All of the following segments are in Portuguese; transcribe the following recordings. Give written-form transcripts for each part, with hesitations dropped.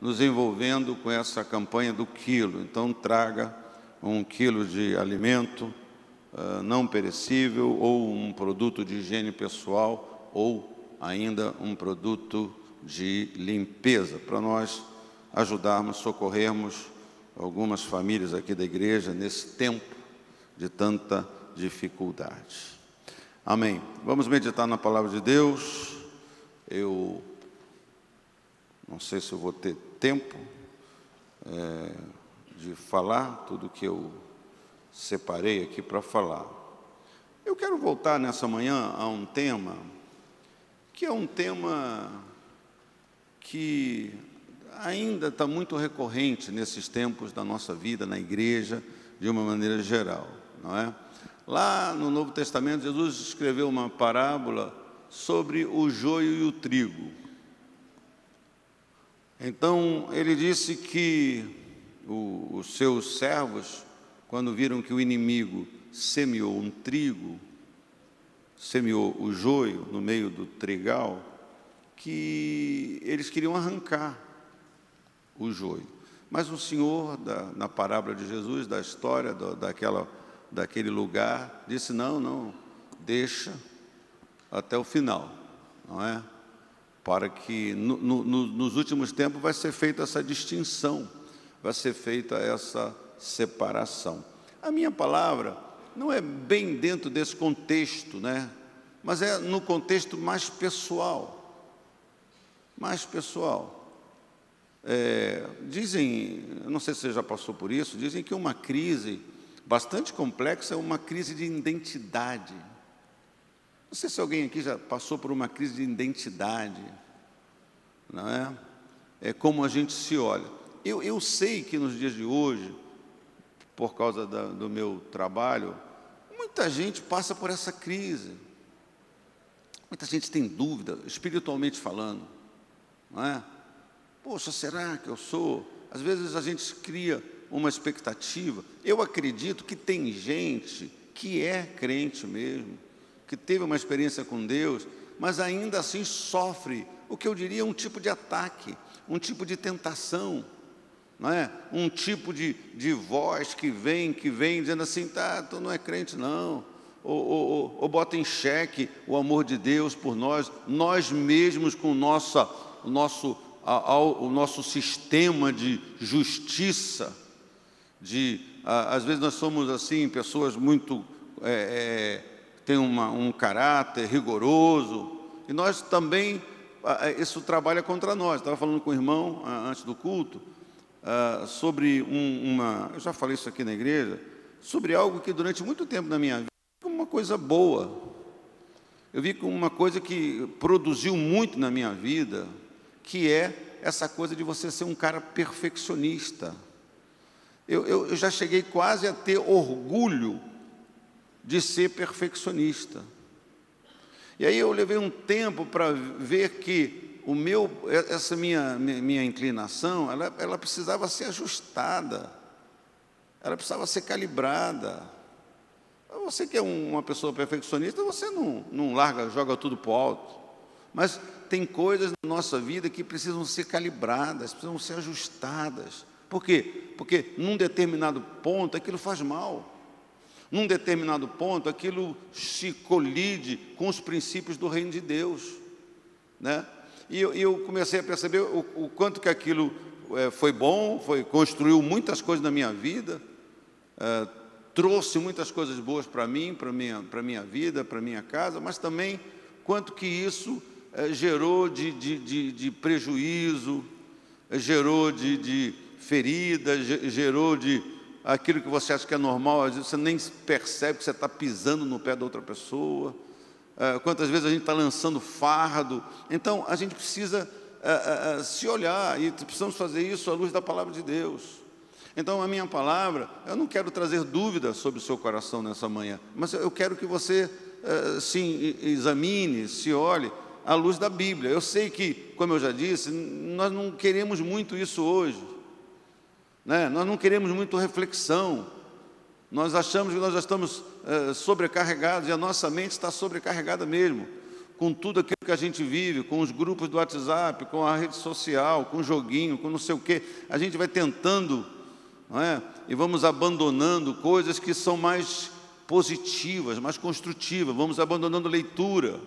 nos envolvendo com essa campanha do quilo. Então, traga 1 quilo de alimento não perecível, ou um produto de higiene pessoal, ou ainda um produto de limpeza, para nós ajudarmos, socorrermos algumas famílias aqui da igreja nesse tempo de tanta dificuldade. Amém. Vamos meditar na palavra de Deus. Eu não sei se eu vou ter tempo de falar tudo que eu separei aqui para falar. Eu quero voltar nessa manhã a um tema que é um tema que ainda está muito recorrente nesses tempos da nossa vida na igreja, de uma maneira geral, não é? Lá no Novo Testamento, Jesus escreveu uma parábola sobre o joio e o trigo. Então, ele disse que os seus servos, quando viram que o inimigo semeou um trigo, semeou o joio no meio do trigal, que eles queriam arrancar o joio. Mas o Senhor, na parábola de Jesus, da história daquele lugar, disse: não, deixa até o final, não é? Para que nos últimos tempos vai ser feita essa distinção, vai ser feita essa separação. A minha palavra não é bem dentro desse contexto, né? Mas é no contexto mais pessoal. Mais pessoal. Dizem, não sei se você já passou por isso, dizem que uma crise bastante complexa é uma crise de identidade. Não sei se alguém aqui já passou por uma crise de identidade, não é? É como a gente se olha. Eu sei que nos dias de hoje, por causa do meu trabalho, muita gente passa por essa crise. Muita gente tem dúvida, espiritualmente falando, não é? Poxa, será que eu sou? Às vezes a gente cria uma expectativa. Eu acredito que tem gente que é crente mesmo, que teve uma experiência com Deus, mas ainda assim sofre o que eu diria um tipo de ataque, um tipo de tentação, não é? Um tipo de voz que vem dizendo assim: tá, tu não é crente não, ou bota em xeque o amor de Deus por nós mesmos com o nosso sistema de justiça, às vezes nós somos assim, pessoas muito, têm um caráter rigoroso, e nós também, isso trabalha contra nós. Estava falando com o irmão, antes do culto, sobre eu já falei isso aqui na igreja, sobre algo que durante muito tempo na minha vida, foi uma coisa boa. Eu vi como uma coisa que produziu muito na minha vida, que é essa coisa de você ser um cara perfeccionista. Eu já cheguei quase a ter orgulho de ser perfeccionista. E aí eu levei um tempo para ver que essa minha inclinação, ela precisava ser ajustada, ela precisava ser calibrada. Você que é uma pessoa perfeccionista, você não larga, joga tudo para o alto. Mas tem coisas na nossa vida que precisam ser calibradas, precisam ser ajustadas. Por quê? Porque num determinado ponto aquilo faz mal. Num determinado ponto aquilo se colide com os princípios do reino de Deus, né? E eu comecei a perceber o quanto que aquilo foi bom, construiu muitas coisas na minha vida, trouxe muitas coisas boas para mim, para minha vida, para minha casa, mas também quanto que isso gerou de prejuízo, gerou de ferida, gerou de aquilo que você acha que é normal, às vezes você nem percebe que você está pisando no pé da outra pessoa. Quantas vezes a gente está lançando fardo. Então a gente precisa se olhar, e precisamos fazer isso à luz da palavra de Deus. Então a minha palavra, eu não quero trazer dúvidas sobre o seu coração nessa manhã, mas eu quero que você se examine, se olhe à luz da Bíblia. Eu sei que, como eu já disse, nós não queremos muito isso hoje, né? Nós não queremos muito reflexão. Nós achamos que nós já estamos sobrecarregados, e a nossa mente está sobrecarregada mesmo, com tudo aquilo que a gente vive, com os grupos do WhatsApp, com a rede social, com o joguinho, com não sei o quê. A gente vai tentando, não é? E vamos abandonando coisas que são mais positivas, mais construtivas. Vamos abandonando leitura.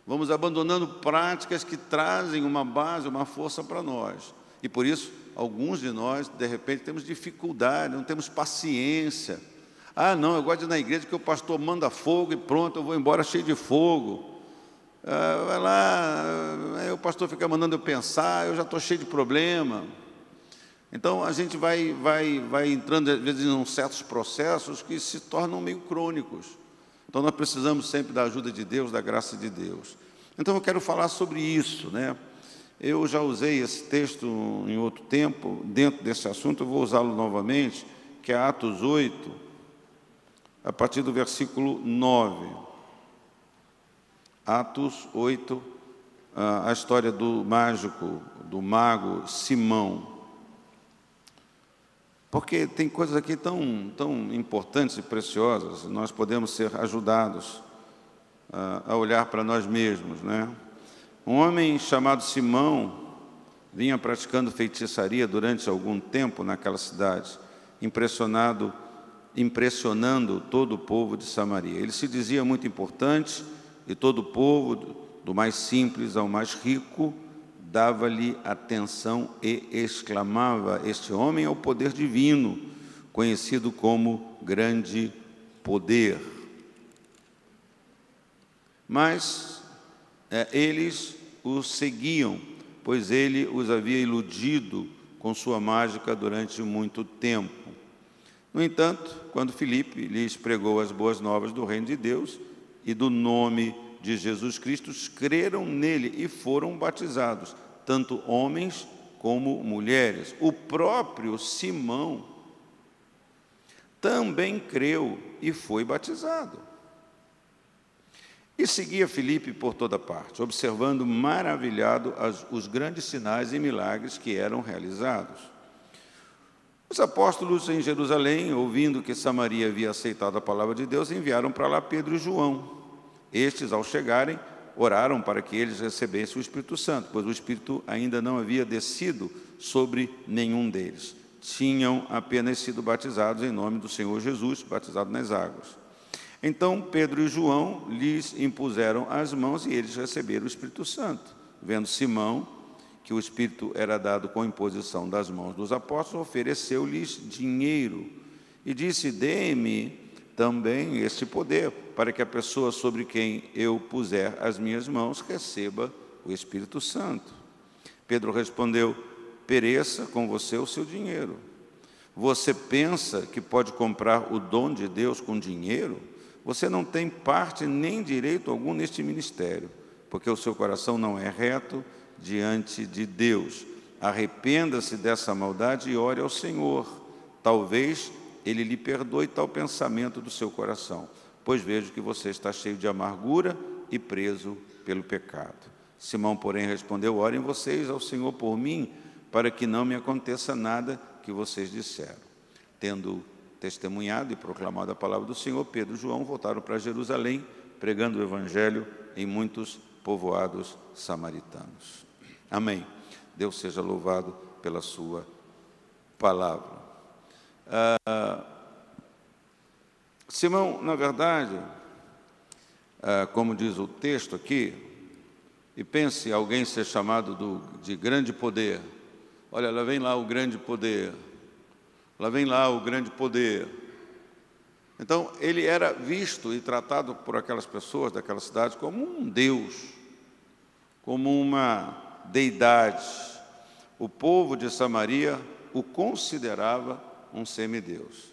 Vamos abandonando práticas que trazem uma base, uma força para nós. E por isso, alguns de nós, de repente, temos dificuldade, não temos paciência. Ah, não, eu gosto de ir na igreja que o pastor manda fogo e pronto, eu vou embora cheio de fogo. Vai lá, aí o pastor fica mandando eu pensar, eu já estou cheio de problema. Então, a gente vai entrando, às vezes, em certos processos que se tornam meio crônicos. Então, nós precisamos sempre da ajuda de Deus, da graça de Deus. Então, eu quero falar sobre isso, né? Eu já usei esse texto em outro tempo, dentro desse assunto, eu vou usá-lo novamente, que é Atos 8, a partir do versículo 9. Atos 8, a história do mago Simão. Porque tem coisas aqui tão importantes e preciosas, nós podemos ser ajudados a olhar para nós mesmos, né? Um homem chamado Simão vinha praticando feitiçaria durante algum tempo naquela cidade, impressionando todo o povo de Samaria. Ele se dizia muito importante e todo o povo, do mais simples ao mais rico, dava-lhe atenção e exclamava: este homem é o poder divino, conhecido como grande poder. Mas eles o seguiam, pois ele os havia iludido com sua mágica durante muito tempo. No entanto, quando Filipe lhes pregou as boas novas do reino de Deus e do nome de Jesus Cristo, creram nele e foram batizados, tanto homens como mulheres. O próprio Simão também creu e foi batizado. E seguia Filipe por toda parte, observando maravilhado os grandes sinais e milagres que eram realizados. Os apóstolos em Jerusalém, ouvindo que Samaria havia aceitado a palavra de Deus, enviaram para lá Pedro e João. Estes, ao chegarem, oraram para que eles recebessem o Espírito Santo, pois o Espírito ainda não havia descido sobre nenhum deles. Tinham apenas sido batizados em nome do Senhor Jesus, batizados nas águas. Então Pedro e João lhes impuseram as mãos e eles receberam o Espírito Santo. Vendo Simão que o Espírito era dado com imposição das mãos dos apóstolos, ofereceu-lhes dinheiro e disse: dê-me também este poder, para que a pessoa sobre quem eu puser as minhas mãos receba o Espírito Santo. Pedro respondeu: pereça com você o seu dinheiro. Você pensa que pode comprar o dom de Deus com dinheiro? Você não tem parte nem direito algum neste ministério, porque o seu coração não é reto diante de Deus. Arrependa-se dessa maldade e ore ao Senhor. Talvez Ele lhe perdoe tal pensamento do seu coração, pois vejo que você está cheio de amargura e preso pelo pecado. Simão, porém, respondeu: orem vocês ao Senhor por mim, para que não me aconteça nada que vocês disseram. Tendo testemunhado e proclamado a palavra do Senhor, Pedro e João voltaram para Jerusalém, pregando o Evangelho em muitos povoados samaritanos. Amém. Deus seja louvado pela sua palavra. Simão, na verdade, como diz o texto aqui, e pense alguém ser chamado de grande poder. Olha, lá vem lá o grande poder. Lá vem lá o grande poder. Então, ele era visto e tratado por aquelas pessoas daquela cidade como um Deus, como uma deidade. O povo de Samaria o considerava um semideus.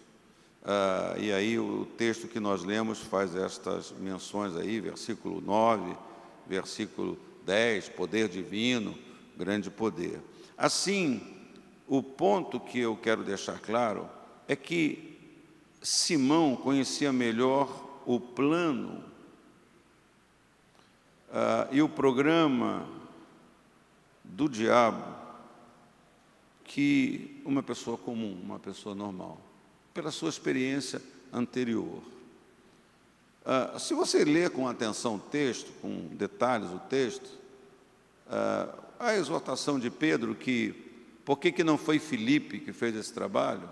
E aí o texto que nós lemos faz estas menções aí, versículo 9, versículo 10, poder divino, grande poder. Assim, o ponto que eu quero deixar claro é que Simão conhecia melhor o plano e o programa do diabo que uma pessoa comum, uma pessoa normal, pela sua experiência anterior. Se você ler com atenção o texto, com detalhes o texto, a exortação de Pedro que, por que não foi Filipe que fez esse trabalho?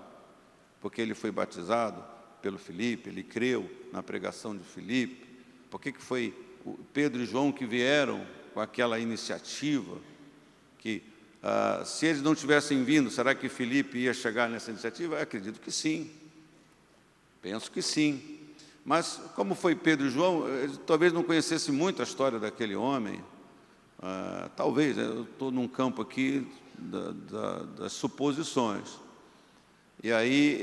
Porque ele foi batizado pelo Filipe, ele creu na pregação de Filipe. Por que foi Pedro e João que vieram com aquela iniciativa? Que se eles não tivessem vindo, será que Filipe ia chegar nessa iniciativa? Eu acredito que sim. Penso que sim. Mas como foi Pedro e João, talvez não conhecesse muito a história daquele homem. Talvez, eu estou num campo aqui das suposições. E aí,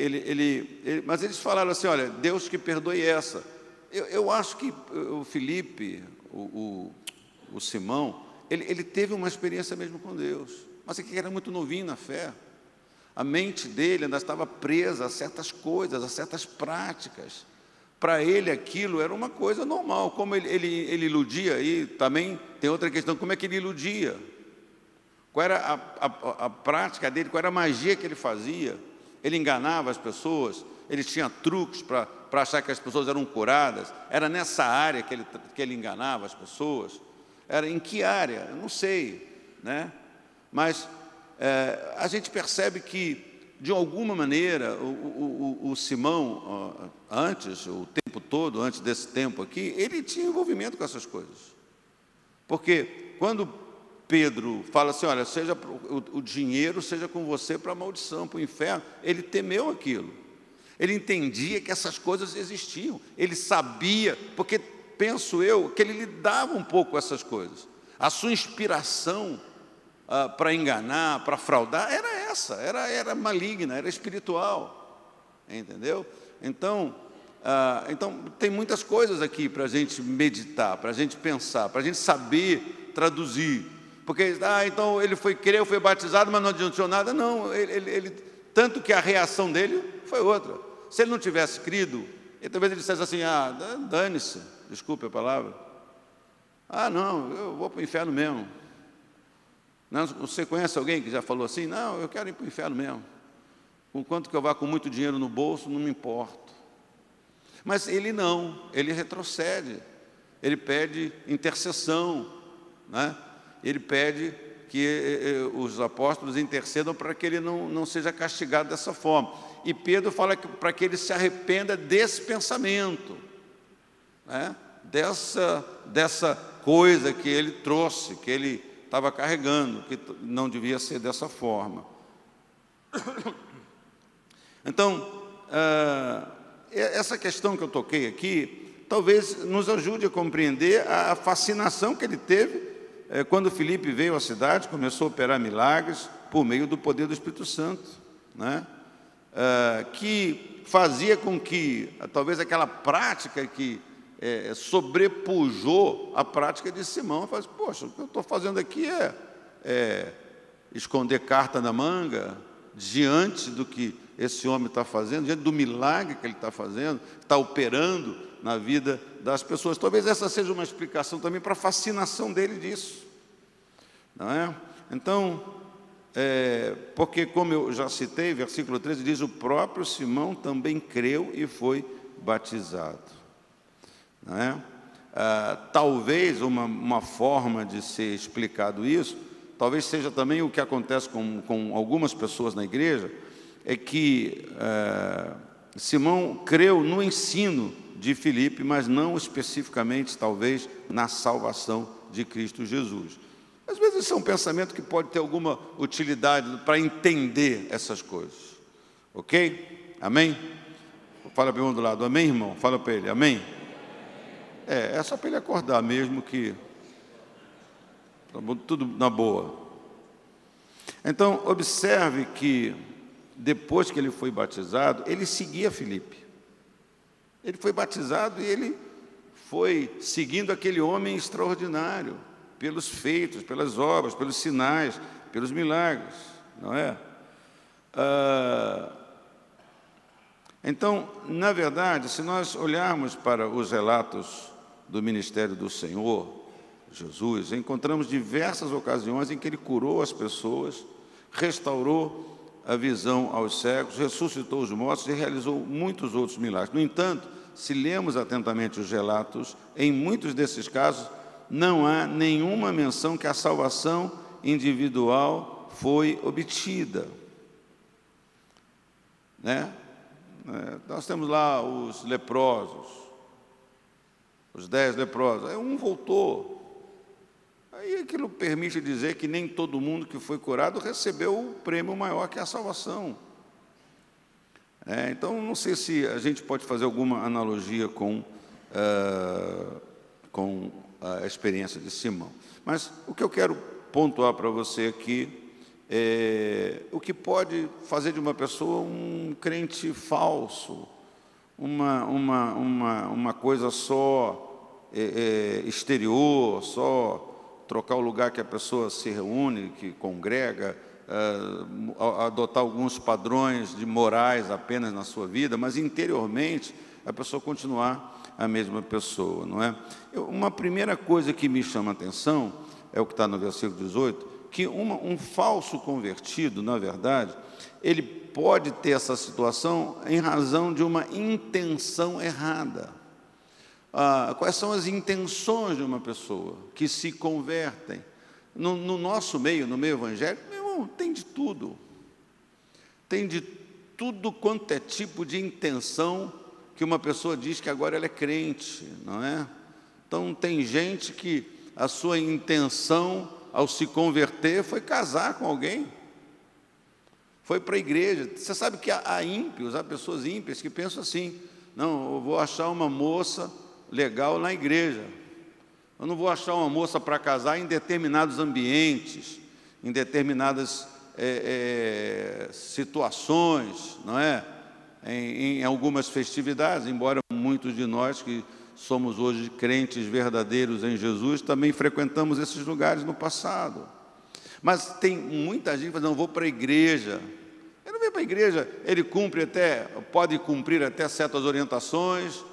mas eles falaram assim, olha, Deus que perdoe essa. Eu acho que o Filipe, o Simão, ele teve uma experiência mesmo com Deus, mas ele era muito novinho na fé. A mente dele ainda estava presa a certas coisas, a certas práticas. Para ele aquilo era uma coisa normal, como ele iludia, aí também tem outra questão, como é que ele iludia? Qual era a prática dele, qual era a magia que ele fazia? Ele enganava as pessoas, ele tinha truques para achar que as pessoas eram curadas, era nessa área que ele enganava as pessoas? Era em que área? Eu não sei, né? Mas a gente percebe que, de alguma maneira, o Simão, antes, o tempo todo, antes desse tempo aqui, ele tinha envolvimento com essas coisas. Porque quando Pedro fala assim, olha, seja o dinheiro seja com você para a maldição, para o inferno, ele temeu aquilo. Ele entendia que essas coisas existiam. Ele sabia, porque penso eu, que ele lidava um pouco com essas coisas. A sua inspiração para enganar, para fraudar, era essa, era maligna, era espiritual, entendeu? Então tem muitas coisas aqui para a gente meditar, para a gente pensar, para a gente saber traduzir, porque, então ele foi crer, foi batizado, mas não adiantou nada. Não, tanto que a reação dele foi outra. Se ele não tivesse crido, talvez ele dissesse assim, dane-se, desculpe a palavra, não, eu vou para o inferno mesmo. Não, você conhece alguém que já falou assim? Não, eu quero ir para o inferno mesmo. Com quanto que eu vá com muito dinheiro no bolso, não me importo. Mas ele não, ele retrocede. Ele pede intercessão, né? Ele pede que os apóstolos intercedam para que ele não seja castigado dessa forma. E Pedro fala para que ele se arrependa desse pensamento, né? Dessa coisa que ele trouxe, que ele estava carregando, que não devia ser dessa forma. Então, essa questão que eu toquei aqui, talvez nos ajude a compreender a fascinação que ele teve quando Filipe veio à cidade, começou a operar milagres por meio do poder do Espírito Santo, né? Que fazia com que, talvez aquela prática que sobrepujou a prática de Simão, faz, poxa, o que eu estou fazendo aqui é esconder carta na manga, diante do que esse homem está fazendo, diante do milagre que ele está fazendo, está operando na vida das pessoas. Talvez essa seja uma explicação também para a fascinação dele disso, não é? Então, porque, como eu já citei, versículo 13 diz, o próprio Simão também creu e foi batizado, não é? Talvez uma forma de ser explicado isso, talvez seja também o que acontece com algumas pessoas na igreja, é que Simão creu no ensino de Filipe, mas não especificamente, talvez, na salvação de Cristo Jesus. Às vezes isso é um pensamento que pode ter alguma utilidade para entender essas coisas. Ok? Amém? Fala para o irmão do lado, amém, irmão? Fala para ele, amém? É só para ele acordar mesmo, que tudo na boa. Então, observe que depois que ele foi batizado, ele seguia Filipe. Ele foi batizado e ele foi seguindo aquele homem extraordinário, pelos feitos, pelas obras, pelos sinais, pelos milagres, não é? Então, na verdade, se nós olharmos para os relatos do ministério do Senhor Jesus, encontramos diversas ocasiões em que ele curou as pessoas, restaurou a visão aos cegos, ressuscitou os mortos e realizou muitos outros milagres. No entanto, se lemos atentamente os relatos, em muitos desses casos, não há nenhuma menção que a salvação individual foi obtida, né? Nós temos lá os leprosos, os 10 leprosos, aí um voltou. Aí aquilo permite dizer que nem todo mundo que foi curado recebeu o prêmio maior que a salvação. Então, não sei se a gente pode fazer alguma analogia com a experiência de Simão. Mas o que eu quero pontuar para você aqui é o que pode fazer de uma pessoa um crente falso, uma coisa só exterior, só trocar o lugar que a pessoa se reúne, que congrega, adotar alguns padrões de morais apenas na sua vida, mas interiormente a pessoa continuar a mesma pessoa, não é? Uma primeira coisa que me chama a atenção é o que está no versículo 18, que um falso convertido, na verdade, ele pode ter essa situação em razão de uma intenção errada. Quais são as intenções de uma pessoa que se convertem? No nosso meio, no meio evangélico, meu irmão, tem de tudo. Tem de tudo quanto é tipo de intenção que uma pessoa diz que agora ela é crente, não é? Então, tem gente que a sua intenção ao se converter foi casar com alguém, foi para a igreja. Você sabe que há ímpios, há pessoas ímpias que pensam assim: não, eu vou achar uma moça legal na igreja, eu não vou achar uma moça para casar em determinados ambientes, em determinadas situações, não é? Em algumas festividades, embora muitos de nós que somos hoje crentes verdadeiros em Jesus, também frequentamos esses lugares no passado. Mas tem muita gente que fala: não, vou para a igreja. Ele não vem para a igreja, ele pode cumprir até certas orientações,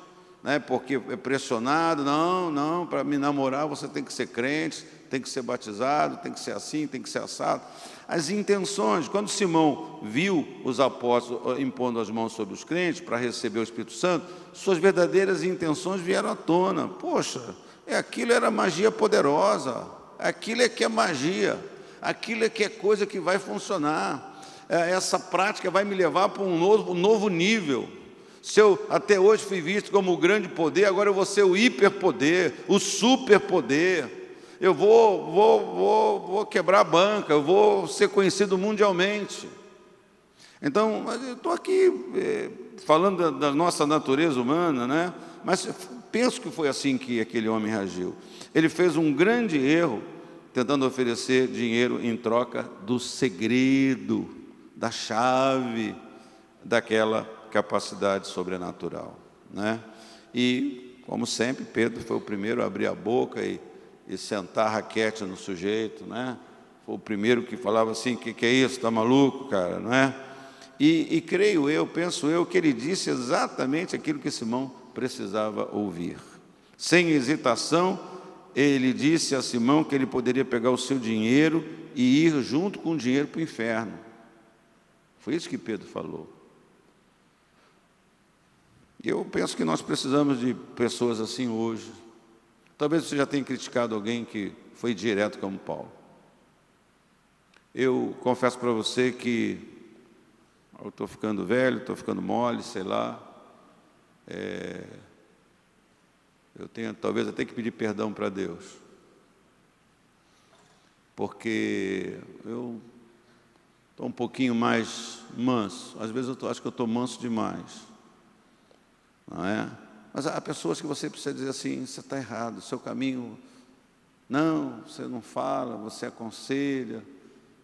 né, porque é pressionado. Não, para me namorar você tem que ser crente, tem que ser batizado, tem que ser assim, tem que ser assado. As intenções, quando Simão viu os apóstolos impondo as mãos sobre os crentes para receber o Espírito Santo, suas verdadeiras intenções vieram à tona. Poxa, aquilo era magia poderosa, aquilo é que é magia, aquilo é que é coisa que vai funcionar, essa prática vai me levar para um novo nível. Se eu até hoje fui visto como o grande poder, agora eu vou ser o hiperpoder, o superpoder. Eu vou quebrar a banca, eu vou ser conhecido mundialmente. Então, eu estou aqui falando da nossa natureza humana, né? Mas penso que foi assim que aquele homem reagiu. Ele fez um grande erro, tentando oferecer dinheiro em troca do segredo, da chave daquela capacidade sobrenatural, né? E, como sempre, Pedro foi o primeiro a abrir a boca e sentar a raquete no sujeito, né? Foi o primeiro que falava assim: que é isso, está maluco, cara, não é? E penso eu, que ele disse exatamente aquilo que Simão precisava ouvir. Sem hesitação, ele disse a Simão que ele poderia pegar o seu dinheiro e ir junto com o dinheiro para o inferno. Foi isso que Pedro falou. Eu penso que nós precisamos de pessoas assim hoje. Talvez você já tenha criticado alguém que foi direto como Paulo. Eu confesso para você que eu estou ficando velho, estou ficando mole, sei lá. Eu tenho talvez até que pedir perdão para Deus, porque eu estou um pouquinho mais manso. Às vezes acho que eu estou manso demais, não é? Mas há pessoas que você precisa dizer assim: você está errado, o seu caminho, não, você não fala, você aconselha,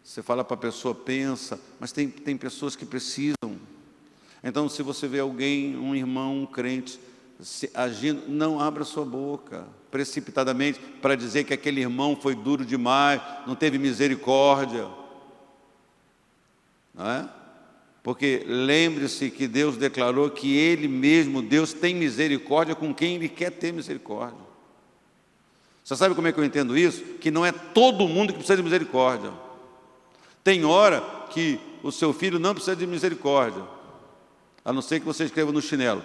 você fala para a pessoa, pensa, mas tem pessoas que precisam. Então, se você vê alguém, um irmão, um crente, agindo, não abra sua boca precipitadamente para dizer que aquele irmão foi duro demais, não teve misericórdia, não é? Porque lembre-se que Deus declarou que Ele mesmo, Deus, tem misericórdia com quem Ele quer ter misericórdia. Você sabe como é que eu entendo isso? Que não é todo mundo que precisa de misericórdia. Tem hora que o seu filho não precisa de misericórdia, a não ser que você escreva no chinelo: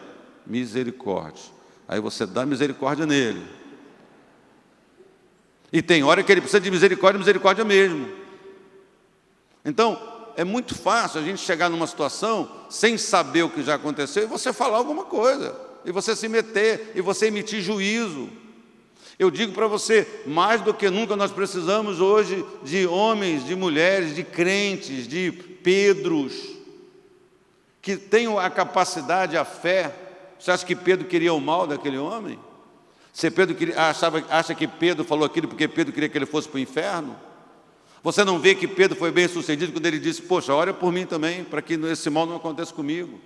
misericórdia. Aí você dá misericórdia nele. E tem hora que ele precisa de misericórdia, misericórdia mesmo. Então, é muito fácil a gente chegar numa situação sem saber o que já aconteceu e você falar alguma coisa, e você se meter, e você emitir juízo. Eu digo para você, mais do que nunca nós precisamos hoje de homens, de mulheres, de crentes, de Pedros, que tenham a capacidade, a fé. Você acha que Pedro queria o mal daquele homem? Você acha que Pedro falou aquilo porque Pedro queria que ele fosse para o inferno? Você não vê que Pedro foi bem sucedido quando ele disse, poxa, ora por mim também, para que esse mal não aconteça comigo.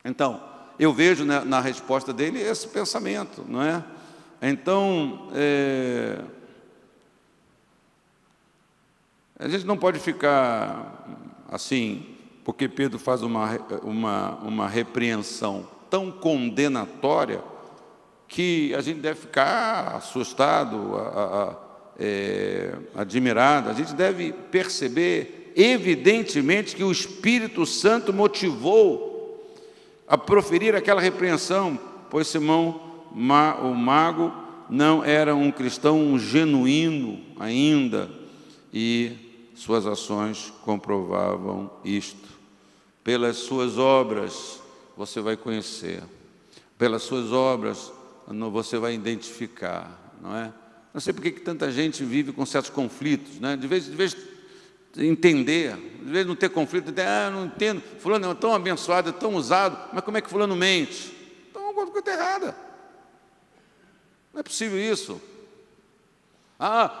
Então, eu vejo na resposta dele esse pensamento, não é? Então, a gente não pode ficar assim, porque Pedro faz uma repreensão tão condenatória, que a gente deve ficar assustado, admirado. A gente deve perceber, evidentemente, que o Espírito Santo motivou a proferir aquela repreensão, pois Simão, o mago, não era um cristão genuíno ainda, e suas ações comprovavam isto. Pelas suas obras você vai conhecer, pelas suas obras você vai identificar, não é? Não sei porque que tanta gente vive com certos conflitos, né? De vez entender, de vez não ter conflito, não entendo, fulano é tão abençoado, é tão usado, mas como é que fulano mente? Então alguma coisa errada. Não é possível isso.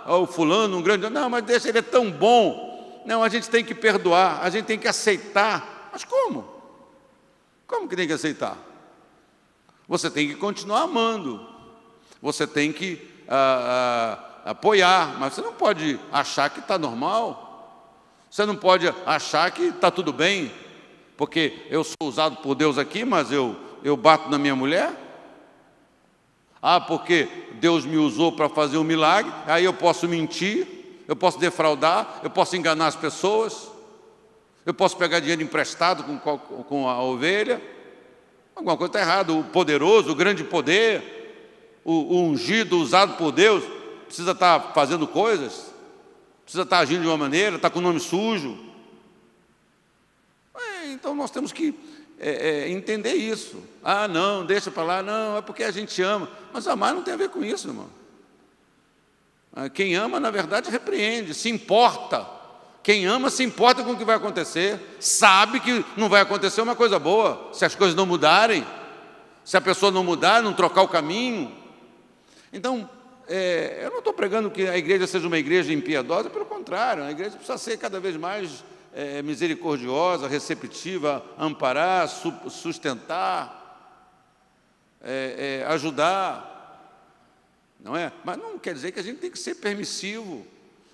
O fulano, um grande... Não, mas deixa, ele é tão bom. Não, a gente tem que perdoar, a gente tem que aceitar. Mas como? Como que tem que aceitar? Você tem que continuar amando. Você tem que apoiar, mas você não pode achar que está normal. Você não pode achar que está tudo bem, porque eu sou usado por Deus aqui, mas eu bato na minha mulher. Porque Deus me usou para fazer um milagre, aí eu posso mentir, eu posso defraudar, eu posso enganar as pessoas, eu posso pegar dinheiro emprestado com a ovelha. Alguma coisa está errada. O poderoso, o grande poder, o ungido, usado por Deus, precisa estar fazendo coisas, precisa estar agindo de uma maneira, está com o nome sujo. Então nós temos que entender isso. Não, deixa para lá, não, é porque a gente ama. Mas amar não tem a ver com isso, irmão. Quem ama, na verdade, repreende, se importa. Quem ama se importa com o que vai acontecer, sabe que não vai acontecer uma coisa boa, se as coisas não mudarem, se a pessoa não mudar, não trocar o caminho. Então, eu não estou pregando que a igreja seja uma igreja impiedosa, pelo contrário, a igreja precisa ser cada vez mais misericordiosa, receptiva, amparar, sustentar, ajudar, não é? Mas não quer dizer que a gente tem que ser permissivo.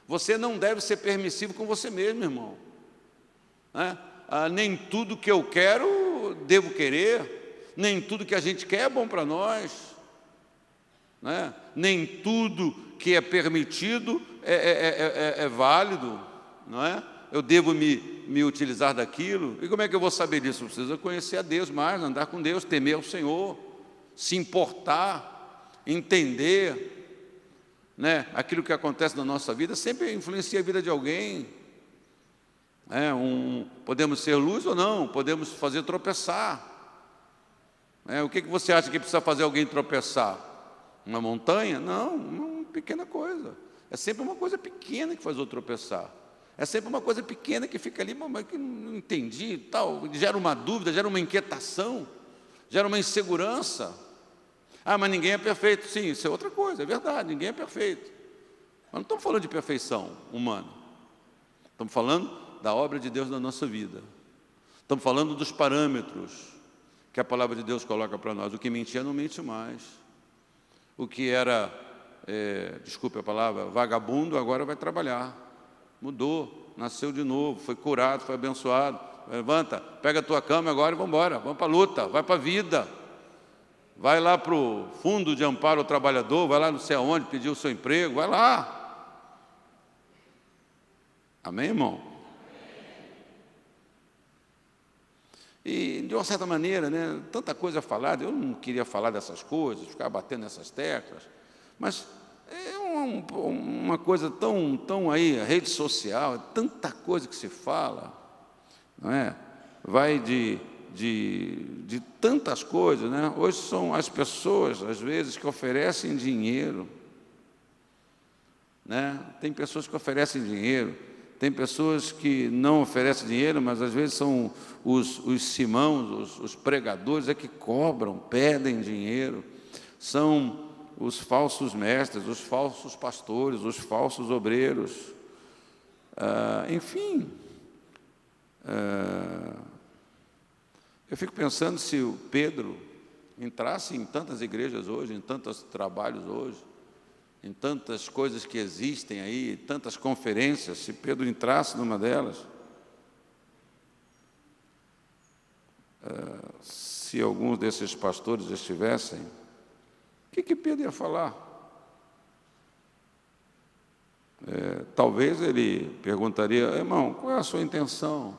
Você não deve ser permissivo com você mesmo, irmão. Nem tudo que eu quero, devo querer, nem tudo que a gente quer é bom para nós, nem tudo que é permitido é válido, não é? Eu devo me utilizar daquilo. E como é que eu vou saber disso? Eu preciso conhecer a Deus mais, andar com Deus, temer ao Senhor, se importar, entender, aquilo que acontece na nossa vida sempre influencia a vida de alguém. Podemos ser luz ou não, podemos fazer tropeçar. O que você acha que precisa fazer alguém tropeçar? Uma montanha? Não, uma pequena coisa. É sempre uma coisa pequena que faz o tropeçar. É sempre uma coisa pequena que fica ali, mas que não entendi, tal, gera uma dúvida, gera uma inquietação, gera uma insegurança. Mas ninguém é perfeito. Sim, isso é outra coisa, é verdade, ninguém é perfeito. Mas não estamos falando de perfeição humana. Estamos falando da obra de Deus na nossa vida. Estamos falando dos parâmetros que a palavra de Deus coloca para nós. O que mentia não mente mais. O que era, desculpe a palavra, vagabundo, agora vai trabalhar. Mudou, nasceu de novo, foi curado, foi abençoado. Levanta, pega a tua cama agora e vamos embora. Vamos para a luta, vai para a vida. Vai lá para o fundo de amparo ao trabalhador, vai lá não sei aonde, pedir o seu emprego, vai lá. Amém, irmão? E, de uma certa maneira, né, tanta coisa falada, eu não queria falar dessas coisas, ficar batendo nessas teclas, mas é uma coisa tão aí, a rede social, tanta coisa que se fala, não é? Vai de tantas coisas, né? Hoje são as pessoas, às vezes, que oferecem dinheiro, né? Tem pessoas que oferecem dinheiro, tem pessoas que não oferecem dinheiro, mas às vezes são os simãos, os pregadores, que cobram, pedem dinheiro, são os falsos mestres, os falsos pastores, os falsos obreiros, enfim. Eu fico pensando se o Pedro entrasse em tantas igrejas hoje, em tantos trabalhos hoje, em tantas coisas que existem aí, tantas conferências, se Pedro entrasse numa delas, se alguns desses pastores estivessem, o que Pedro ia falar? Talvez ele perguntaria: irmão, qual é a sua intenção?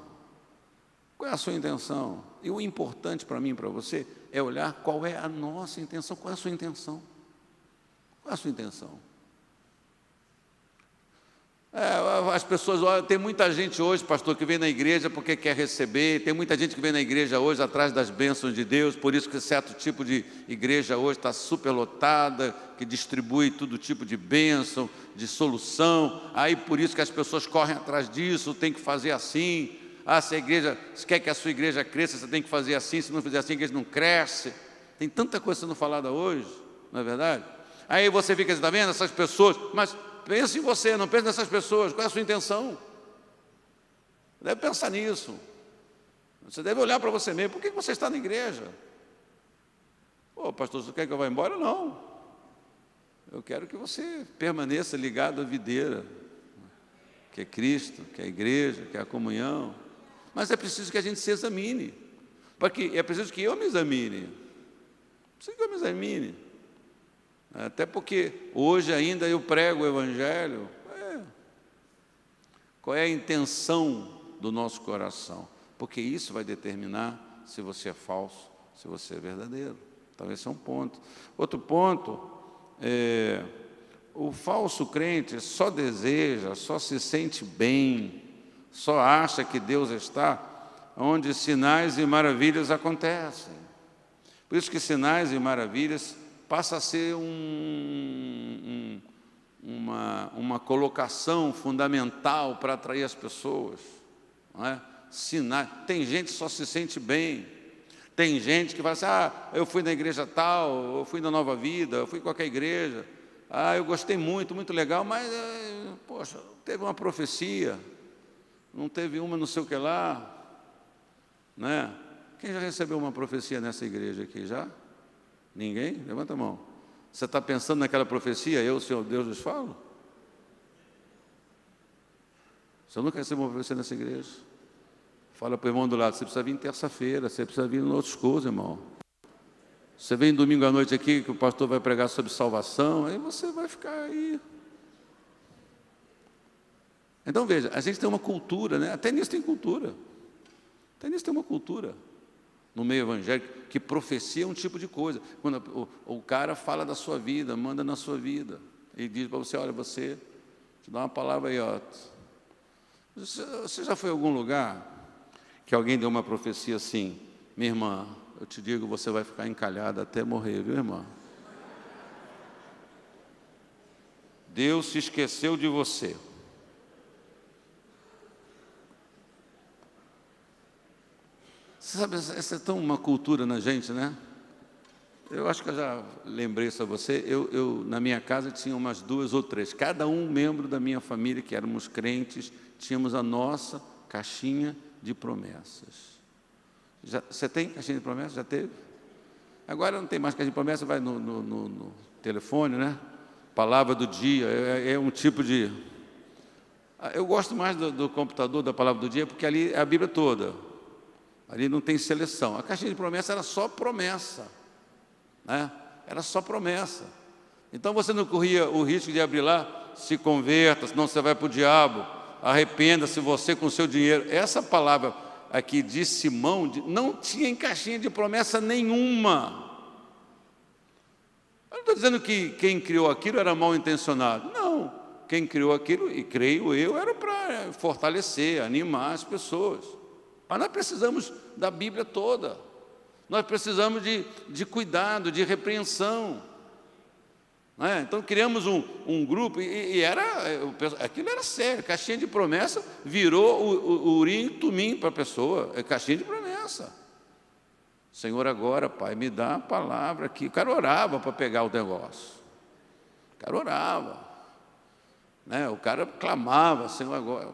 Qual é a sua intenção? E o importante para mim e para você é olhar qual é a nossa intenção. Qual é a sua intenção? Qual é a sua intenção? As pessoas, olha, tem muita gente hoje, pastor, que vem na igreja porque quer receber, tem muita gente que vem na igreja hoje atrás das bênçãos de Deus, por isso que certo tipo de igreja hoje está superlotada, que distribui todo tipo de bênção, de solução, aí por isso que as pessoas correm atrás disso, tem que fazer assim. Se quer que a sua igreja cresça, você tem que fazer assim, se não fizer assim, a igreja não cresce. Tem tanta coisa sendo falada hoje, não é verdade? Aí você fica, está vendo, essas pessoas, mas pense em você, não pense nessas pessoas, qual é a sua intenção? Deve pensar nisso. Você deve olhar para você mesmo, por que você está na igreja? Pastor, você quer que eu vá embora? Não. Eu quero que você permaneça ligado à videira, que é Cristo, que é a igreja, que é a comunhão. Mas é preciso que a gente se examine, porque é preciso que eu me examine. Preciso que eu me examine. Até porque hoje ainda eu prego o Evangelho. Qual é a intenção do nosso coração? Porque isso vai determinar se você é falso, se você é verdadeiro. Então esse é um ponto. Outro ponto é: o falso crente só deseja, só se sente bem, só acha que Deus está onde sinais e maravilhas acontecem. Por isso que sinais e maravilhas passa a ser uma colocação fundamental para atrair as pessoas, não é? Sinais. Tem gente que só se sente bem, tem gente que fala assim: eu fui na igreja tal, eu fui na Nova Vida, eu fui em qualquer igreja, eu gostei muito, muito legal, mas, poxa, teve uma profecia, não teve uma não sei o que lá, né? Quem já recebeu uma profecia nessa igreja aqui, já? Ninguém? Levanta a mão. Você está pensando naquela profecia, eu, Senhor Deus, lhes falo? Você nunca recebeu uma profecia nessa igreja? Fala para o irmão do lado: você precisa vir terça-feira, você precisa vir em outras coisas, irmão. Você vem domingo à noite aqui, que o pastor vai pregar sobre salvação, aí você vai ficar aí. Então veja, a gente tem uma cultura, né? Até nisso tem cultura. Até nisso tem uma cultura no meio evangélico, que profecia é um tipo de coisa. Quando o cara fala da sua vida, manda na sua vida, e diz para você: olha, você, te dá uma palavra aí, ó. Você já foi a algum lugar que alguém deu uma profecia assim: minha irmã, eu te digo, você vai ficar encalhada até morrer, viu, irmã? Deus se esqueceu de você. Você sabe, essa é tão uma cultura na gente, né? Eu acho que eu já lembrei isso a você. Eu na minha casa tinha umas 2 ou 3. Cada um membro da minha família, que éramos crentes, tínhamos a nossa caixinha de promessas. Você tem caixinha de promessas? Já teve? Agora não tem mais caixinha de promessas, vai no telefone, né? Palavra do dia, é um tipo de... Eu gosto mais do computador, da palavra do dia, porque ali é a Bíblia toda. Ali não tem seleção. A caixinha de promessa era só promessa, né? Era só promessa. Então você não corria o risco de abrir lá: se converta, senão você vai para o diabo, arrependa-se você com o seu dinheiro. Essa palavra, aqui de Simão, não tinha em caixinha de promessa nenhuma. Eu não estou dizendo que quem criou aquilo era mal intencionado. Não, quem criou aquilo, e creio eu, era para fortalecer, animar as pessoas. Mas nós precisamos da Bíblia toda. Nós precisamos de cuidado, de repreensão. Então criamos um grupo, aquilo era sério. Caixinha de promessa virou o urim e tumim para a pessoa. É caixinha de promessa. Senhor, agora, Pai, me dá a palavra aqui. O cara orava para pegar o negócio. O cara orava. O cara clamava, Senhor, agora.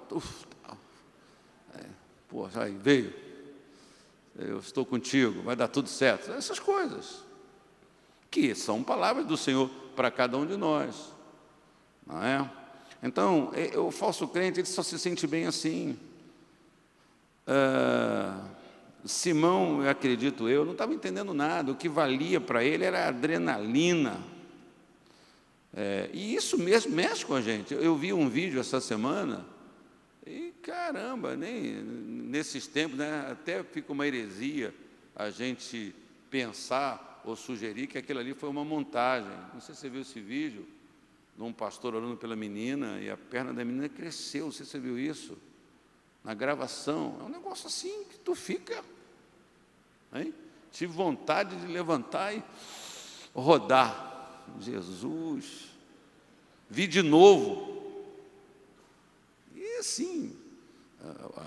Aí veio. Eu estou contigo, vai dar tudo certo. Essas coisas. Que são palavras do Senhor para cada um de nós. Não é? Então, o falso crente, ele só se sente bem assim. Simão, eu acredito eu, não estava entendendo nada. O que valia para ele era a adrenalina. E isso mesmo mexe com a gente. Eu vi um vídeo essa semana e, caramba, nem nesses tempos, até fica uma heresia a gente pensar ou sugerir que aquilo ali foi uma montagem. Não sei se você viu esse vídeo de um pastor orando pela menina e a perna da menina cresceu. Não sei se você viu isso na gravação. É um negócio assim que tu fica, hein? Tive vontade de levantar e rodar. Jesus, vi de novo. E assim,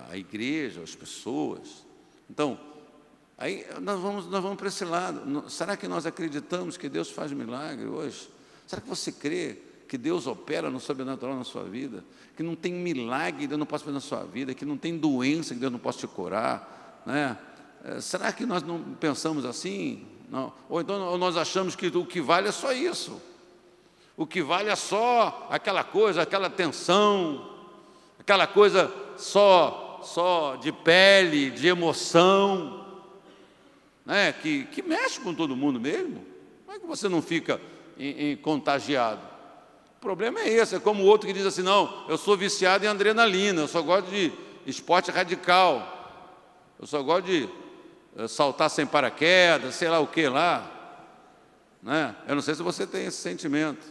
a igreja, as pessoas. Então, aí nós vamos para esse lado. Será que nós acreditamos que Deus faz milagre hoje? Será que você crê que Deus opera no sobrenatural na sua vida? Que não tem milagre que Deus não possa fazer na sua vida? Que não tem doença que Deus não possa te curar? Será que nós não pensamos assim? Não. Ou então nós achamos que o que vale é só isso. O que vale é só aquela coisa, aquela tensão, aquela coisa só de pele, de emoção. Que mexe com todo mundo mesmo. Como é que você não fica contagiado? O problema é esse, é como o outro que diz assim, não, eu sou viciado em adrenalina, eu só gosto de esporte radical, eu só gosto de saltar sem paraquedas, sei lá o que lá. Eu não sei se você tem esse sentimento.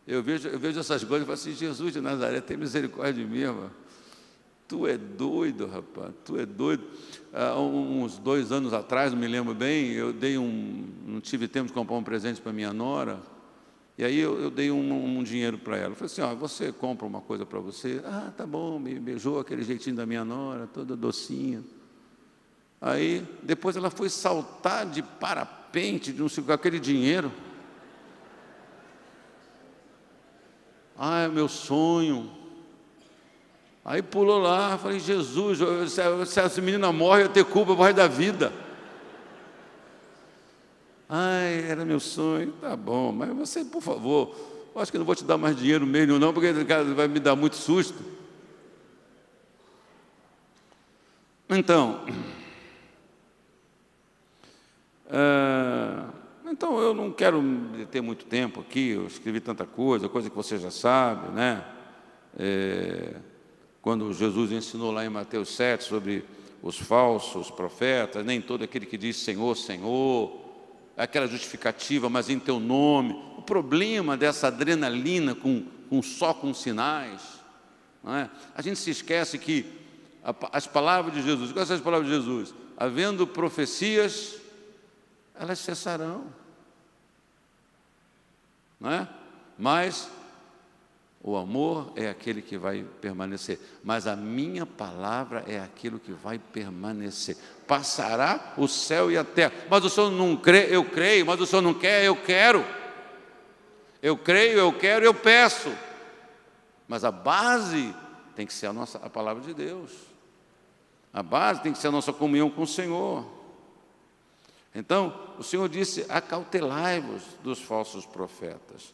Eu vejo essas coisas e falo assim, Jesus de Nazaré, tem misericórdia de mim, irmão. Tu é doido, rapaz, tu é doido. Uns 2 anos atrás, não me lembro bem, eu não tive tempo de comprar um presente para minha nora, e aí eu dei um dinheiro para ela. Eu falei assim, você compra uma coisa para você? Tá bom, me beijou aquele jeitinho da minha nora, toda docinha. Aí, depois ela foi saltar de parapente, de não sei o que, aquele dinheiro. É meu sonho. Aí pulou lá, falei, Jesus, se essa menina morre, eu tenho culpa pro resto da vida. Era meu sonho. Tá bom, mas você, por favor, eu acho que eu não vou te dar mais dinheiro mesmo não, porque esse cara vai me dar muito susto. Então, eu não quero ter muito tempo aqui, eu escrevi tanta coisa que você já sabe, quando Jesus ensinou lá em Mateus 7 sobre os falsos profetas, nem todo aquele que diz Senhor, Senhor, aquela justificativa, mas em teu nome. O problema dessa adrenalina só com sinais, a gente se esquece que as palavras de Jesus, quais são as palavras de Jesus? Havendo profecias, elas cessarão, mas o amor é aquele que vai permanecer, mas a minha palavra é aquilo que vai permanecer. Passará o céu e a terra, mas o Senhor não crê, eu creio, mas o Senhor não quer, eu quero. Eu creio, eu quero, eu peço. Mas a base tem que ser a palavra de Deus. A base tem que ser a nossa comunhão com o Senhor. Então, o Senhor disse, acautelai-vos dos falsos profetas.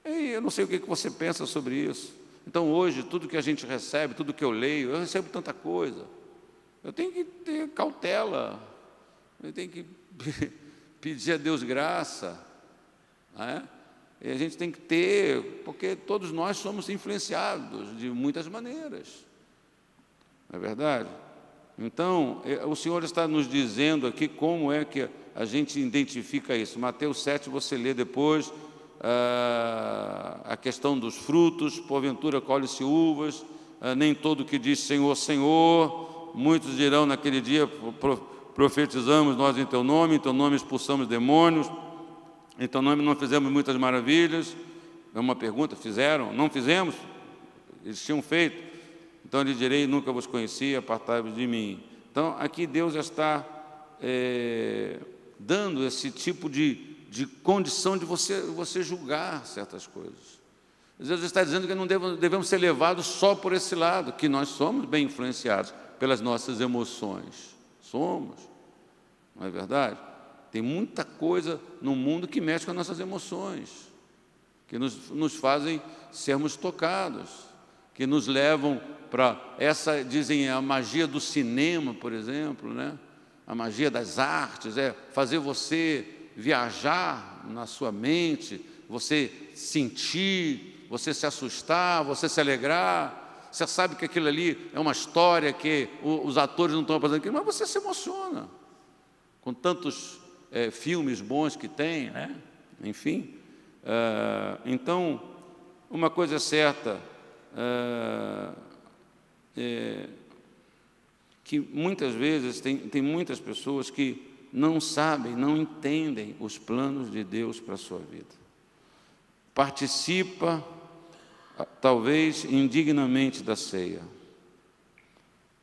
E eu não sei o que você pensa sobre isso. Então, hoje, tudo que a gente recebe, tudo que eu leio, eu recebo tanta coisa. Eu tenho que ter cautela. Eu tenho que pedir a Deus graça. E a gente tem que ter, porque todos nós somos influenciados de muitas maneiras. Não é verdade? Então, o Senhor está nos dizendo aqui como é que a gente identifica isso. Mateus 7, você lê depois, a questão dos frutos, porventura colhe-se uvas, nem todo que diz Senhor, Senhor, muitos dirão naquele dia, profetizamos nós em Teu nome expulsamos demônios, em Teu nome não fizemos muitas maravilhas. É uma pergunta, fizeram? Não fizemos? Eles tinham feito. Então lhe direi, nunca vos conheci, apartai-vos de mim. Então aqui Deus já está dando esse tipo de condição de você julgar certas coisas. Deus está dizendo que não devemos ser levados só por esse lado, que nós somos bem influenciados pelas nossas emoções. Somos, não é verdade? Tem muita coisa no mundo que mexe com as nossas emoções, que nos fazem sermos tocados, que nos levam para essa, dizem, a magia do cinema, por exemplo, né? A magia das artes, fazer você viajar na sua mente, você sentir, você se assustar, você se alegrar. Você sabe que aquilo ali é uma história que os atores não estão fazendo aquilo, mas você se emociona com tantos filmes bons que tem, né? Enfim, então, uma coisa é certa, que muitas vezes tem muitas pessoas que não sabem, não entendem os planos de Deus para a sua vida. Participa, talvez indignamente, da ceia.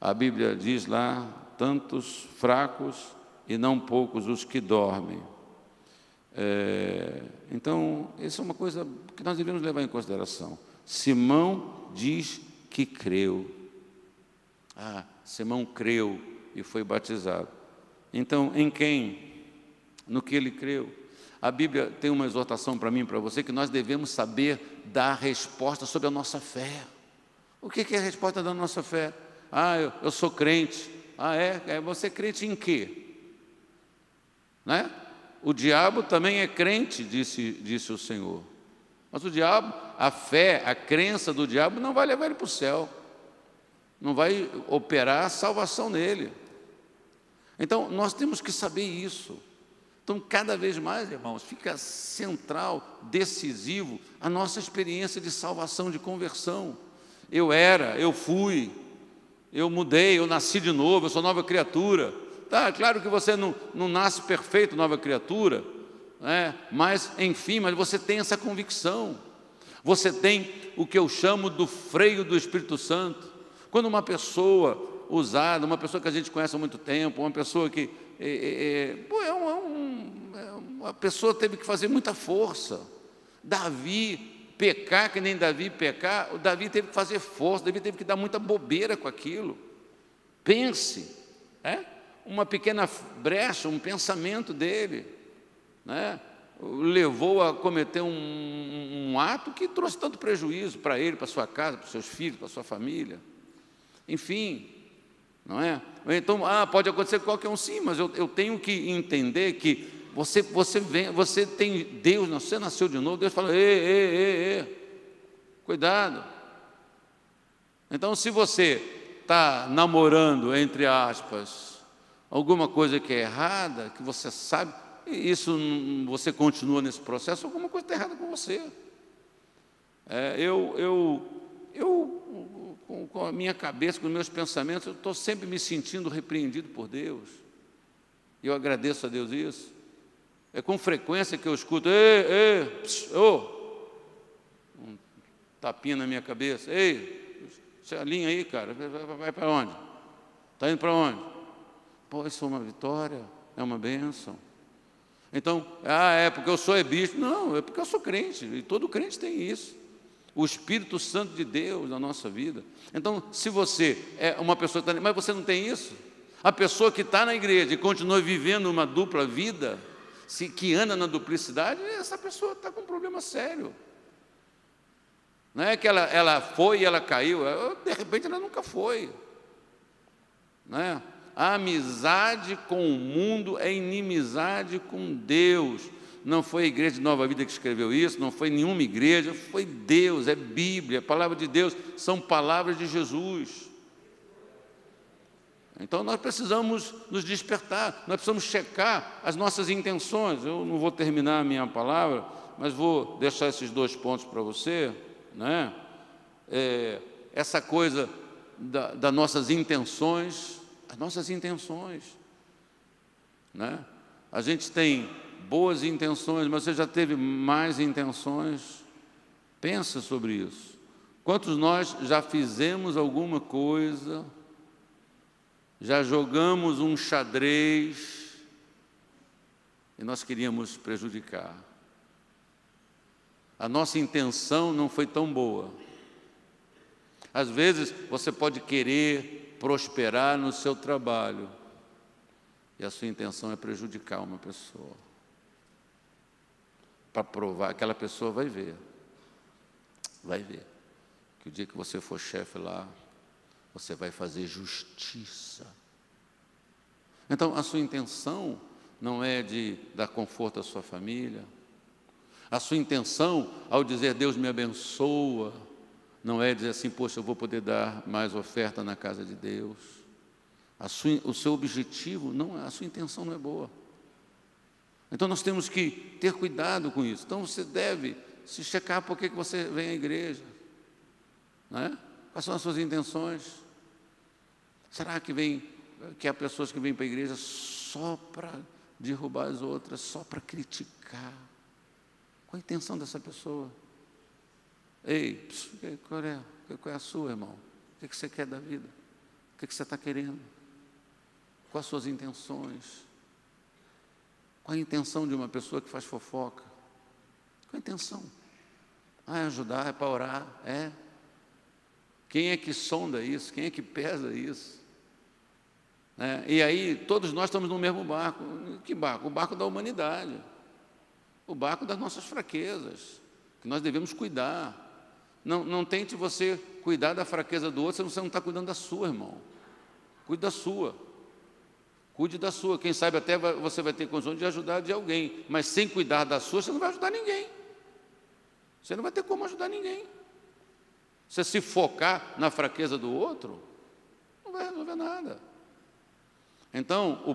A Bíblia diz lá, tantos fracos e não poucos os que dormem. Então, essa é uma coisa que nós devemos levar em consideração. Simão diz que creu. Simão creu e foi batizado. Então, em quem? No que ele creu. A Bíblia tem uma exortação para mim e para você, que nós devemos saber dar resposta sobre a nossa fé. O que é a resposta da nossa fé? Eu sou crente. Você é crente em quê? Né? O diabo também é crente, disse o Senhor. Mas o diabo, a fé, a crença do diabo não vai levar ele para o céu. Não vai operar a salvação nele. Então, nós temos que saber isso. Então, cada vez mais, irmãos, fica central, decisivo, a nossa experiência de salvação, de conversão. Eu fui, eu mudei, eu nasci de novo, eu sou nova criatura. Claro que você não nasce perfeito, nova criatura, né? Mas você tem essa convicção. Você tem o que eu chamo do freio do Espírito Santo. Quando uma pessoa usada, uma pessoa que a gente conhece há muito tempo, uma pessoa que a pessoa teve que fazer muita força. Davi pecar, que nem Davi pecar, o Davi teve que fazer força, Davi teve que dar muita bobeira com aquilo. Pense, uma pequena brecha, um pensamento dele, né? Levou a cometer um ato que trouxe tanto prejuízo para ele, para sua casa, para os seus filhos, para a sua família. Enfim, não é? Então, pode acontecer com qualquer um, sim, mas eu tenho que entender que você tem Deus, você nasceu de novo, Deus fala, cuidado. Então, se você está namorando, entre aspas, alguma coisa que é errada, que você sabe, e isso você continua nesse processo, alguma coisa está errada com você. Com a minha cabeça, com os meus pensamentos, eu estou sempre me sentindo repreendido por Deus. E eu agradeço a Deus isso. É com frequência que eu escuto, um tapinha na minha cabeça, você alinha aí, cara, vai para onde? Está indo para onde? Isso é uma vitória, é uma bênção. Então, porque eu sou bispo. Não, é porque eu sou crente, e todo crente tem isso. O Espírito Santo de Deus na nossa vida. Então, se você é uma pessoa que está... Mas você não tem isso? A pessoa que está na igreja e continua vivendo uma dupla vida, que anda na duplicidade, essa pessoa está com um problema sério. Não é que ela foi e ela caiu, de repente ela nunca foi. Não é? A amizade com o mundo é inimizade com Deus. Não foi a Igreja de Nova Vida que escreveu isso, não foi nenhuma igreja, foi Deus, é Bíblia, a palavra de Deus, são palavras de Jesus. Então nós precisamos nos despertar, nós precisamos checar as nossas intenções. Eu não vou terminar a minha palavra, mas vou deixar esses 2 pontos para você, né? Essa coisa das nossas intenções, as nossas intenções, né? A gente tem boas intenções, mas você já teve mais intenções? Pensa sobre isso. Quantos nós já fizemos alguma coisa, já jogamos um xadrez e nós queríamos prejudicar? A nossa intenção não foi tão boa. Às vezes você pode querer prosperar no seu trabalho e a sua intenção é prejudicar uma pessoa. Para provar, aquela pessoa vai ver que o dia que você for chefe lá, você vai fazer justiça. Então, a sua intenção não é de dar conforto à sua família. A sua intenção, ao dizer Deus me abençoa, não é dizer assim, poxa, eu vou poder dar mais oferta na casa de Deus. O seu objetivo, a sua intenção não é boa. Então, nós temos que ter cuidado com isso. Então, você deve se checar por que você vem à igreja, né? Quais são as suas intenções? Será que há pessoas que vêm para a igreja só para derrubar as outras, só para criticar? Qual a intenção dessa pessoa? Ei, qual é a sua, irmão? O que você quer da vida? O que você está querendo? Quais as suas intenções? Qual a intenção de uma pessoa que faz fofoca? Qual a intenção? É ajudar, é para orar, é. Quem é que sonda isso? Quem é que pesa isso? E aí, todos nós estamos no mesmo barco. Que barco? O barco da humanidade. O barco das nossas fraquezas, que nós devemos cuidar. Não tente você cuidar da fraqueza do outro, se você não está cuidando da sua, irmão. Cuide da sua. Cuide da sua. Quem sabe até você vai ter condição de ajudar de alguém, mas sem cuidar da sua, você não vai ajudar ninguém. Você não vai ter como ajudar ninguém. Você se focar na fraqueza do outro, não vai resolver nada. Então, um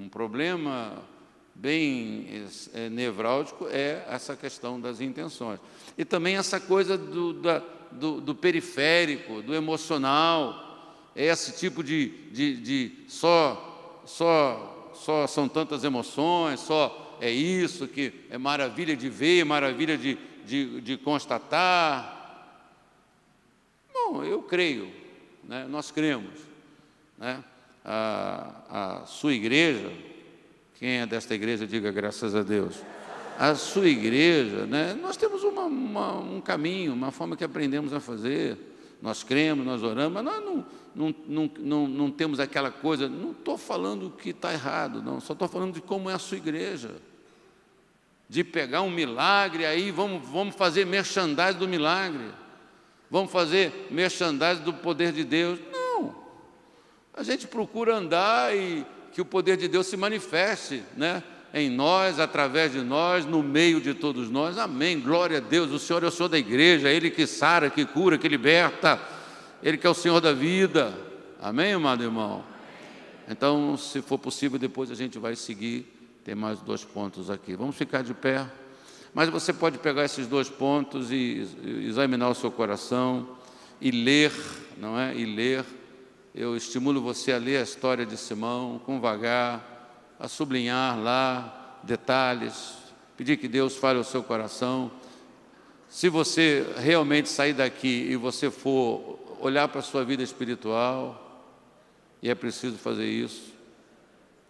problema bem nevrálgico é essa questão das intenções. E também essa coisa do periférico, do emocional, esse tipo de só são tantas emoções, só é isso que é maravilha de ver, maravilha de constatar. Bom, eu creio, né? Nós cremos, né? A sua igreja, quem é desta igreja, diga graças a Deus. A sua igreja, né? Nós temos um caminho, uma forma que aprendemos a fazer. Nós cremos, nós oramos, mas nós não temos aquela coisa. Não estou falando que está errado, não. Só estou falando de como é a sua igreja. De pegar um milagre, aí vamos fazer merchandising do milagre. Vamos fazer merchandising do poder de Deus. Não. A gente procura andar e que o poder de Deus se manifeste, né? Em nós, através de nós, no meio de todos nós. Amém, glória a Deus. O Senhor é o Senhor da igreja, Ele que sara, que cura, que liberta, Ele que é o Senhor da vida. Amém, amado irmão? Então, se for possível, depois a gente vai seguir. Tem mais 2 pontos aqui. Vamos ficar de pé. Mas você pode pegar esses 2 pontos e examinar o seu coração e ler, não é? E ler. Eu estimulo você a ler a história de Simão com vagar, a sublinhar lá detalhes, pedir que Deus fale ao seu coração. Se você realmente sair daqui e você for olhar para a sua vida espiritual, e é preciso fazer isso,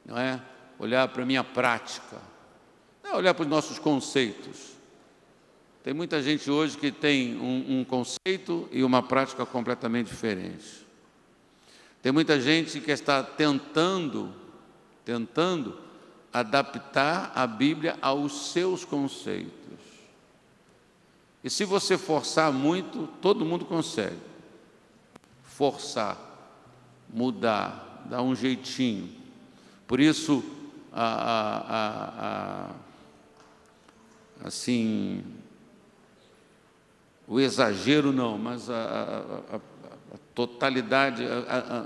não é? Olhar para a minha prática, não é olhar para os nossos conceitos. Tem muita gente hoje que tem um conceito e uma prática completamente diferente. Tem muita gente que está tentando adaptar a Bíblia aos seus conceitos. E se você forçar muito, todo mundo consegue. Forçar, mudar, dar um jeitinho. Por isso, assim, o exagero não, mas a totalidade,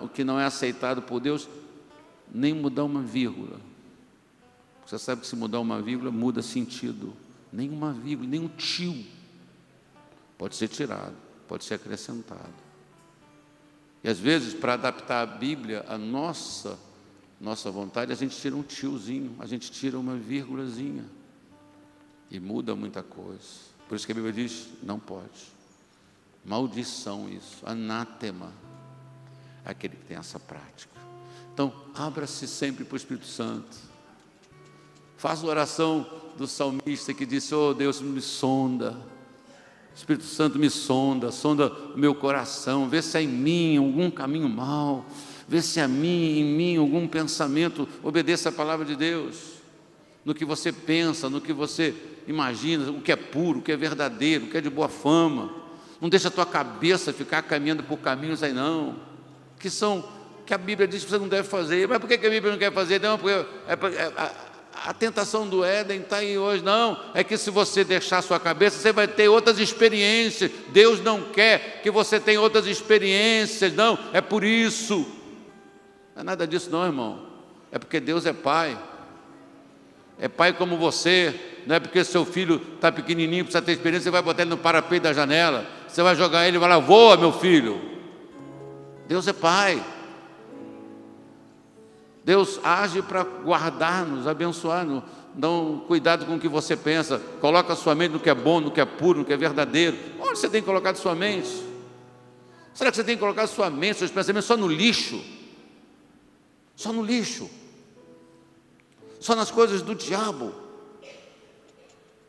o que não é aceitado por Deus, nem mudar uma vírgula. Você sabe que se mudar uma vírgula, muda sentido. Nem uma vírgula, nem um tio. Pode ser tirado, pode ser acrescentado. E às vezes, para adaptar a Bíblia à nossa vontade, a gente tira um tiozinho, a gente tira uma vírgulazinha. E muda muita coisa. Por isso que a Bíblia diz, não pode. Maldição isso, anátema, aquele que tem essa prática. Então, abra-se sempre para o Espírito Santo. Faça a oração do salmista que disse, oh Deus, me sonda. Espírito Santo me sonda, sonda o meu coração, vê se há em mim algum caminho mau, vê se há em mim algum pensamento, obedeça a palavra de Deus, no que você pensa, no que você imagina, o que é puro, o que é verdadeiro, o que é de boa fama. Não deixa a tua cabeça ficar caminhando por caminhos aí não, que a Bíblia diz que você não deve fazer. Mas por que a Bíblia não quer fazer? Não, porque a tentação do Éden está aí hoje. Não, é que se você deixar a sua cabeça, você vai ter outras experiências. Deus não quer que você tenha outras experiências, não, é por isso. Não é nada disso não, irmão. É porque Deus é Pai. É pai como você. Não é porque seu filho está pequenininho, precisa ter experiência, você vai botar ele no parapeito da janela, você vai jogar ele e vai lá, voa meu filho. Deus é Pai. Deus age para guardar-nos, abençoar-nos. Então, cuidado com o que você pensa. Coloca a sua mente no que é bom, no que é puro, no que é verdadeiro. Onde você tem colocado sua mente? Será que você tem colocado sua mente, seus pensamentos só no lixo? Só no lixo? Só nas coisas do diabo?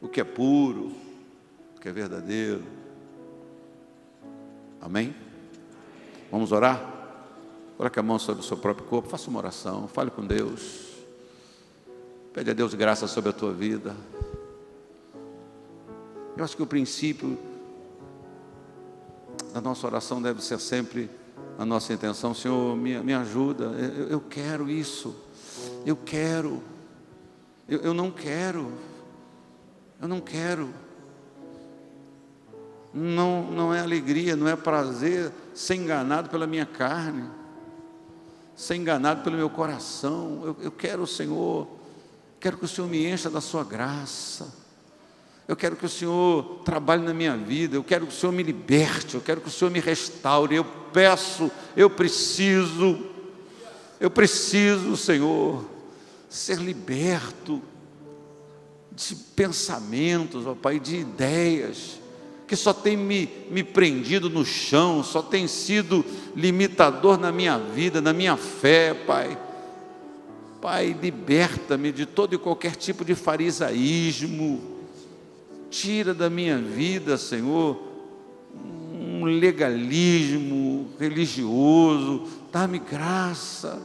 O que é puro, o que é verdadeiro. Amém? Vamos orar? Coloque a mão sobre o seu próprio corpo, faça uma oração, fale com Deus. Pede a Deus graça sobre a tua vida. Eu acho que o princípio da nossa oração deve ser sempre a nossa intenção. Senhor, me ajuda, eu quero isso, eu quero, eu não quero, não é alegria, não é prazer ser enganado pela minha carne, ser enganado pelo meu coração. Eu quero o Senhor, quero que o Senhor me encha da sua graça, eu quero que o Senhor trabalhe na minha vida, eu quero que o Senhor me liberte, eu quero que o Senhor me restaure. Eu peço, eu preciso, Senhor, ser liberto de pensamentos, ó Pai, de ideias que só tem me prendido no chão, só tem sido limitador na minha vida, na minha fé, Pai. Pai, liberta-me de todo e qualquer tipo de farisaísmo. Tira da minha vida, Senhor, um legalismo religioso. Dá-me graça,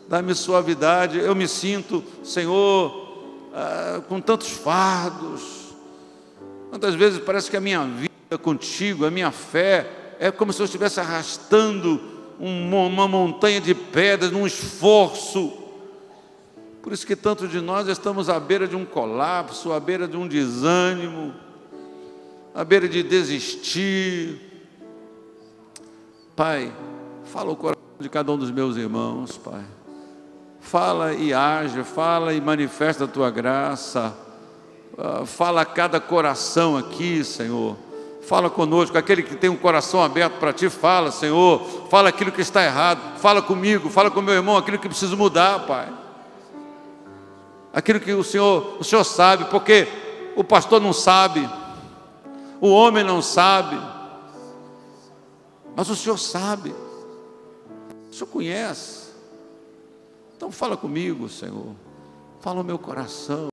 dá-me suavidade. Eu me sinto, Senhor, com tantos fardos. Quantas vezes parece que a minha vida contigo, a minha fé, é como se eu estivesse arrastando uma montanha de pedras num esforço. Por isso que tantos de nós estamos à beira de um colapso, à beira de um desânimo, à beira de desistir. Pai, fala o coração de cada um dos meus irmãos, Pai. Fala e age, fala e manifesta a Tua graça. Fala a cada coração aqui, Senhor. Fala conosco, aquele que tem um coração aberto para Ti, fala, Senhor. Fala aquilo que está errado, fala comigo, fala com meu irmão, aquilo que preciso mudar, Pai. Aquilo que o Senhor sabe, porque o pastor não sabe, o homem não sabe, mas o Senhor sabe, o Senhor conhece. Então fala comigo, Senhor, fala o meu coração.